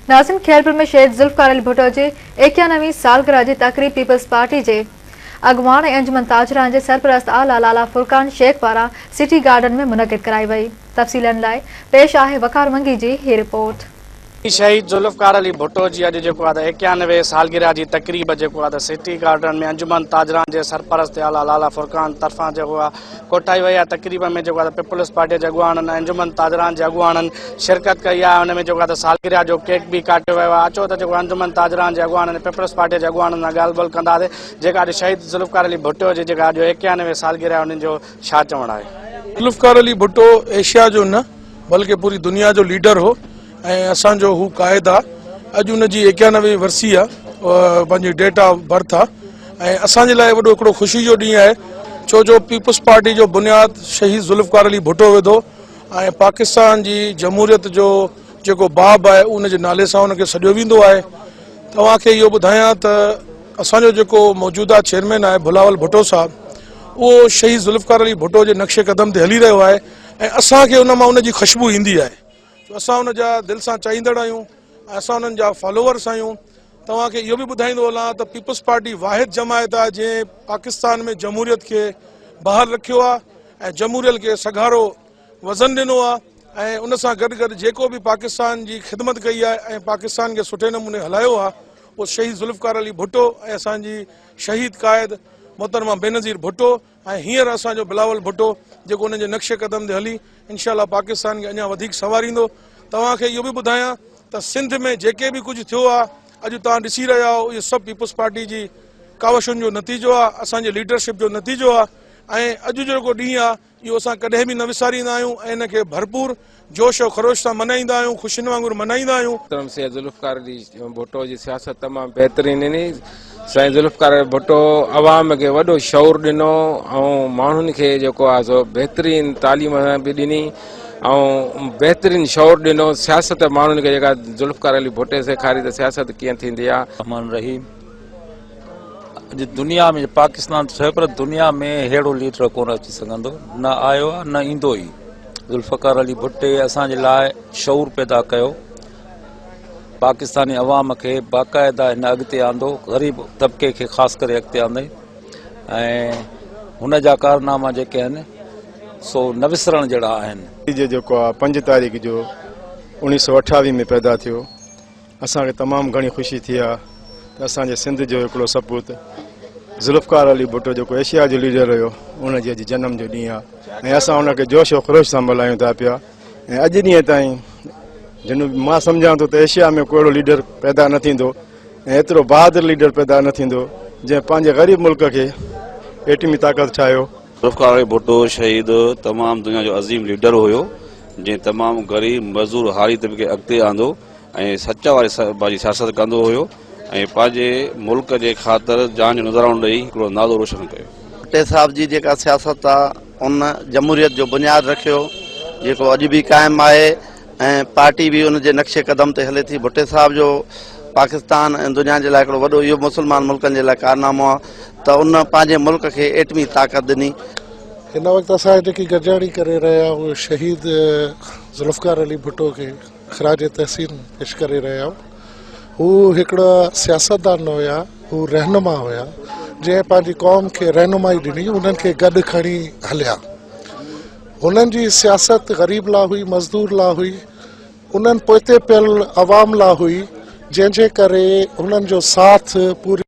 नाज़िम खेलपुर में शहीद ज़ुल्फ़िकार अली भुट्टो जी 91वीं सालगिरह जी तक़रीब पीपल्स पार्टी जे अगवान अंजुमन ताजरान जे सरपरस्त आला लाला फुरकान शेख पारां सिटी गार्डन में मुनक़िद कराई वई। तफ़सीलन लाइ पेश आहे वकार मंगी जी ही रिपोर्ट। शहीद ज़ुल्फ़िकार अली भुट्टो जी अॼु 91 सालगिरह जी तक़रीब सिटी गार्डन में अंजुमन ताजरान जे सरपरस्त आला लाला फुरकान तरफ़ां कोठाई वई आहे। तक़रीब में पीपल्स पार्टी जे अॻुवाननि अंजुमन ताजरान जे अॻुवाननि शिरकत कई आहे। उन में सालगिरह जो केक भी काटियो वियो आहे। अचो त अंजुमन ताजरान जे अॻुवाननि पीपल्स पार्टी जे अॻुवाननि सां ॻाल्हि ॿोल कंदासीं जेका अॼु शहीद ज़ुल्फ़िकार अली भुट्टो जी 91 सालगिरह उन्हनि जो छा चवणु आहे। ज़ुल्फ़िकार अली भुट्टो एशिया जो न बल्कि पूरी दुनिया जो लीडर हो ऐं असांजो हू क़ाइद आहे। अॼु उन जी 91वीं वर्सी आहे, पंहिंजी डेट ऑफ बर्थ आहे ऐं असांजे लाइ वॾो हिकिड़ो ख़ुशी जो ॾींहुं आहे छो जो पीपल्स पार्टी जो बुनियाद शहीद ज़ुल्फ़िकार अली भुट्टो विधो ऐं पाकिस्तान जी जमहूरियत जो जेको बाब आहे उन जे नाले सां उनखे सॾियो वेंदो आहे। तव्हांखे इहो ॿुधायां त असांजो जेको मौजूदा चेयरमैन आहे भुलावल भुट्टो साहब उहो शहीद ज़ुल्फ़िकार अली भुट्टो जे नक्शे क़दम ते हली रहियो आहे ऐं असांखे उन मां उन जी ख़ुशबू ईंदी आहे। असां उन जा दिलि सां चाहींदड़ आहियूं, असां उन्हनि जा फॉलोवर्स आहियूं। तव्हांखे इहो बि ॿुधाईंदो हलां त पीपल्स पार्टी वाहिद जमायत आहे जंहिं पाकिस्तान में जमहूरियत खे बहाल रखियो आहे ऐं जमहूरियत खे सघारो वज़न ॾिनो आहे ऐं उन सां गॾु गॾु जेको बि पाकिस्तान जी ख़िदमत कई आहे ऐं पाकिस्तान खे सुठे नमूने हलायो आहे उहो शहीद ज़ुल्फ़िकार अली भुट्टो ऐं असांजी शहीद क़ाइद मोहतरमा बेनज़ीर भुट्टो ऐं हींअर असांजो बिलावल भुट्टो जेको उनजे नक्शे क़दम ते हली इंशाअल्लाह पाकिस्तान खे अञा वधीक संवारींदो। तव्हांखे इहो बि ॿुधायां त सिंध में जेके बि कुझु थियो आहे अॼु तव्हां ॾिसी रहिया आहियो इहो सभु पीपल्स पार्टी जी कावशुनि जो नतीजो आहे, असांजे लीडरशिप जो नतीजो आहे ऐं अॼु जेको ॾींहुं आहे इहो असां कॾहिं बि न विसारींदा आहियूं ऐं इनखे भरपूर जोश और ख़रोश सां मल्हाईंदा आहियूं, ख़ुशियुनि वांगुरु मल्हाईंदा आहियूं। ज़ुल्फ़िकार अली भुट्टो जी सियासत तमामु बहितरीन आहिनि। साईं ज़ुल्फ़िकार अली भुट्टो अवाम खे वॾो शौर ॾिनो ऐं माण्हुनि खे जेको आहे सो बहितरीन तालीम बि ॾिनी ऐं बहितरीन शौर ॾिनो। सियासत माण्हुनि खे जेका ज़ुल्फ़िकार अली भुट्टे सेखारी त सियासत कीअं थींदी आहे। रहमान रहीम अॼु दुनिया में पाकिस्तान त पर दुनिया में अहिड़ो लीडर कोन अची सघंदो, न आयो आहे न ईंदो ई। ज़ुल्फ़िकार अली भुट्टे असांजे लाइ शौर पैदा कयो, पाकिस्तानी अवाम खे बाक़ाइदा हिन अॻिते आंदो, ग़रीब तबिके खे ख़ासि करे अॻिते आंदे ऐं हुन जा कारनामा जेके आहिनि सो न विसरण जहिड़ा आहिनि। जेको आहे 5 तारीख़ जो 1928 में पैदा थियो, असांखे तमामु घणी ख़ुशी थी आहे त असांजे सिंध जो हिकिड़ो सपूत ज़ुल्फ़िकार अली भुट्टो जेको एशिया जो लीडर हुयो उन जे अॼु जनम जो ॾींहुं आहे ऐं असां उनखे जोश और ख़रोश सां मल्हायूं था पिया ऐं अॼु ॾींहं ताईं जिन मां सम्झां थो त एशिया में को अहिड़ो लीडर पैदा न थींदो ऐं एतिरो बहादुर लीडर पैदा न थींदो जंहिं पंहिंजे ग़रीब मुल्क खे एटमी ताक़त ठाहियो। ज़ुल्फ़िकार अली भुट्टो शहीद तमामु दुनिया जो अज़ीम लीडर हुयो जंहिं तमामु ग़रीब मज़दूर हारी तबिके अॻिते आंदो ऐं सचा वारी सियासत कंदो हुयो ऐं पंहिंजे मुल्क जे ख़ातिर जान जो नज़रानो ॾेई हिकिड़ो नालो रोशन कयो। भुट्टे साहब जी जेका सियासत आहे उन जमहूरियत जो बुनियादु रखियो जेको अॼु बि क़ाइमु आहे ऐं पार्टी बि उन जे नक्शे क़दम ते हले थी। भुट्टे साहब जो पाकिस्तान ऐं दुनिया जे लाइ हिकिड़ो वॾो इहो मुस्लमान मुल्कनि जे लाइ कारनामो आहे त उन पंहिंजे मुल्क खे एटमी ताक़त ॾिनी। हिन वक़्तु असां जेकी गॾिजाणी करे रहिया आहियूं उहे शहीद ज़ुल्फ़िकार अली भुट्टो खे ख़राज तहसीन पेश करे रहिया आहियूं। हू हिकिड़ा सियासतदान हुया, हू रहनुमा हुया जंहिं पंहिंजी क़ौम खे रहनुमाई ॾिनी, उन्हनि खे गॾु खणी हलिया। उन्हनि जी सियासत ग़रीब लाइ हुई, मज़दूर लाइ हुई, उन्हनि पोइते पियल अवाम लाइ हुई, जंहिंजे करे उन्हनि जो साथ पूरी